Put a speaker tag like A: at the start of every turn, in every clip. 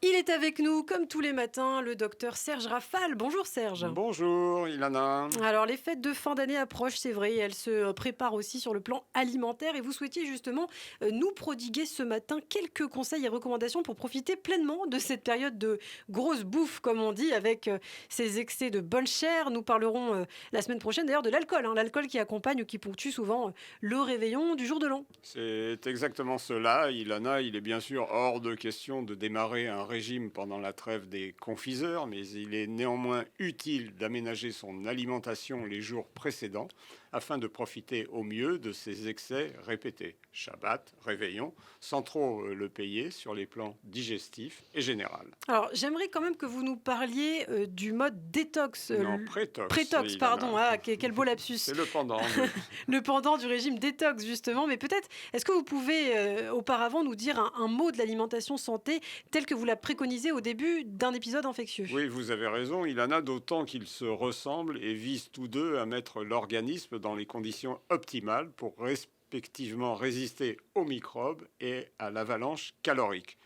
A: Il est avec nous, comme tous les matins, le docteur Serge Rafal. Bonjour Serge.
B: Bonjour Ilana.
A: Alors les fêtes de fin d'année approchent, c'est vrai, et elles se préparent aussi sur le plan alimentaire. Et vous souhaitiez justement nous prodiguer ce matin quelques conseils et recommandations pour profiter pleinement de cette période de grosse bouffe, comme on dit, avec ces excès de bonne chair. Nous parlerons la semaine prochaine d'ailleurs de l'alcool, l'alcool qui accompagne ou qui ponctue souvent le réveillon du jour de l'an.
B: C'est exactement cela, Ilana. Il est bien sûr hors de question de démarrer un régime pendant la trêve des confiseurs, mais il est néanmoins utile d'aménager son alimentation les jours précédents afin de profiter au mieux de ces excès répétés, Shabbat, réveillon, sans trop le payer sur les plans digestifs et général.
A: Alors, j'aimerais quand même que vous nous parliez du mode détox.
B: Non, prétox,
A: Prétox, pardon.
B: Ilana.
A: Ah, quel beau lapsus.
B: C'est le pendant. Oui.
A: Le pendant du régime détox, justement. Mais peut-être, est-ce que vous pouvez auparavant nous dire un mot de l'alimentation santé tel que vous la préconisez au début d'un épisode infectieux?
B: Oui, vous avez raison, il en a d'autant qu'ils se ressemblent et visent tous deux à mettre l'organisme dans les conditions optimales pour respectivement résister aux microbes et à l'avalanche calorique.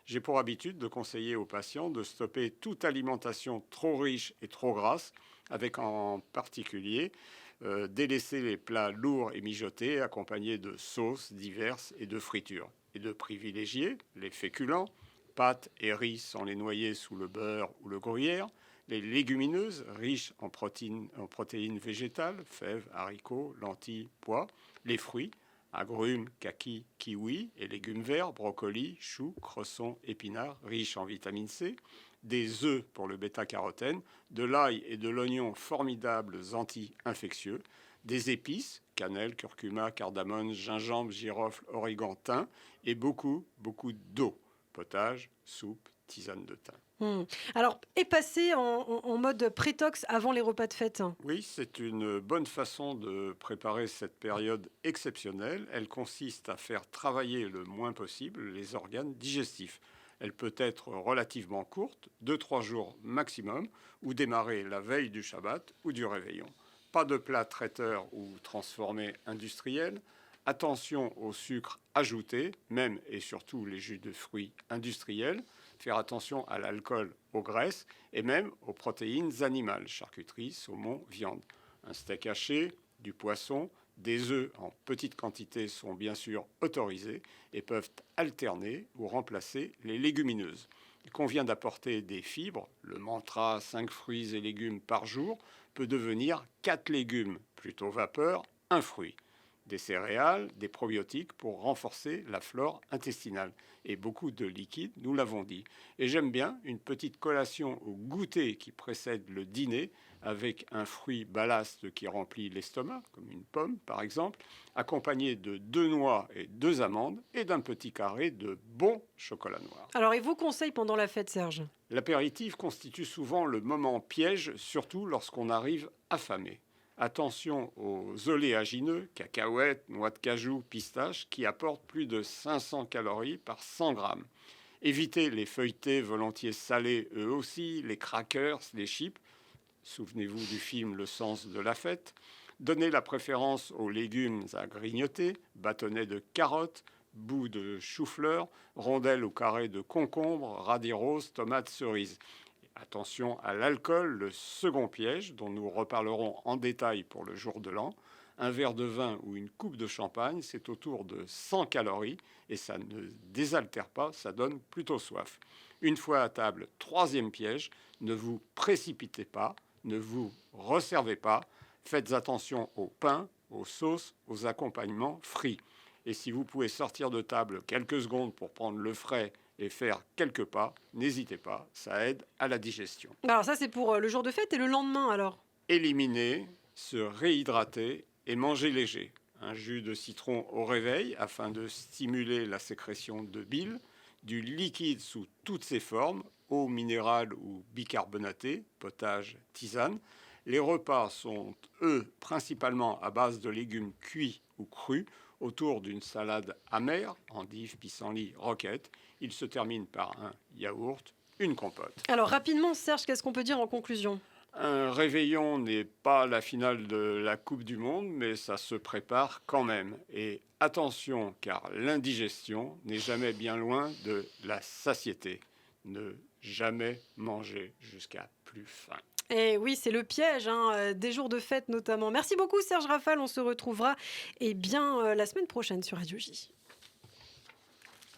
B: J'ai pour habitude de conseiller aux patients de stopper toute alimentation trop riche et trop grasse, avec en particulier délaisser les plats lourds et mijotés accompagnés de sauces diverses et de fritures, et de privilégier les féculents, pâtes et riz sans les noyer sous le beurre ou le gruyère, les légumineuses riches en protéines végétales, fèves, haricots, lentilles, pois, les fruits, agrumes, kakis, kiwis et légumes verts, brocolis, choux, cresson, épinards, riches en vitamine C, des œufs pour le bêta-carotène, de l'ail et de l'oignon formidables anti-infectieux, des épices, cannelle, curcuma, cardamome, gingembre, girofle, origan, thym, et beaucoup d'eau, potage, soupe, tisane de thym.
A: Alors, est passé en mode prétox avant les repas de fête?
B: Oui, c'est une bonne façon de préparer cette période exceptionnelle. Elle consiste à faire travailler le moins possible les organes digestifs. Elle peut être relativement courte, 2-3 jours maximum, ou démarrer la veille du Shabbat ou du réveillon. Pas de plats traiteurs ou transformés industriels. Attention au sucre ajouté, même et surtout les jus de fruits industriels. Faire attention à l'alcool, aux graisses et même aux protéines animales, charcuterie, saumon, viande. Un steak haché, du poisson, des œufs en petite quantité sont bien sûr autorisés et peuvent alterner ou remplacer les légumineuses. Il convient d'apporter des fibres. Le mantra 5 fruits et légumes par jour peut devenir 4 légumes, plutôt vapeur, un fruit. Des céréales, des probiotiques pour renforcer la flore intestinale. Et beaucoup de liquides, nous l'avons dit. Et j'aime bien une petite collation au goûter qui précède le dîner, avec un fruit ballast qui remplit l'estomac, comme une pomme par exemple, accompagné de 2 noix et 2 amandes, et d'un petit carré de bon chocolat noir.
A: Alors, et vos conseils pendant la fête, Serge?
B: L'apéritif constitue souvent le moment piège, surtout lorsqu'on arrive affamé. Attention aux oléagineux, cacahuètes, noix de cajou, pistaches, qui apportent plus de 500 calories par 100 grammes. Évitez les feuilletés volontiers salés, eux aussi, les crackers, les chips. Souvenez-vous du film Le sens de la fête. Donnez la préférence aux légumes à grignoter, bâtonnets de carottes, bouts de chou-fleur, rondelles ou carrés de concombre, radis roses, tomates cerises. Attention à l'alcool, le second piège, dont nous reparlerons en détail pour le jour de l'an. Un verre de vin ou une coupe de champagne, c'est autour de 100 calories et ça ne désaltère pas, ça donne plutôt soif. Une fois à table, troisième piège, ne vous précipitez pas, ne vous resservez pas, faites attention au pain, aux sauces, aux accompagnements frits. Et si vous pouvez sortir de table quelques secondes pour prendre le frais et faire quelques pas, n'hésitez pas, ça aide à la digestion.
A: Alors ça, c'est pour le jour de fête et le lendemain, alors?
B: Éliminer, se réhydrater et manger léger. Un jus de citron au réveil afin de stimuler la sécrétion de bile, du liquide sous toutes ses formes, eau minérale ou bicarbonatée, potage, tisane. Les repas sont, eux, principalement à base de légumes cuits ou crus, autour d'une salade amère, endives, pissenlit, roquette. Il se termine par un yaourt, une compote.
A: Alors rapidement, Serge, qu'est-ce qu'on peut dire en conclusion?
B: Un réveillon n'est pas la finale de la Coupe du Monde, mais ça se prépare quand même. Et attention, car l'indigestion n'est jamais bien loin de la satiété. ne jamais manger jusqu'à plus faim.
A: Et oui, c'est le piège des jours de fête notamment. Merci beaucoup Serge Rafal, on se retrouvera la semaine prochaine sur Radio J.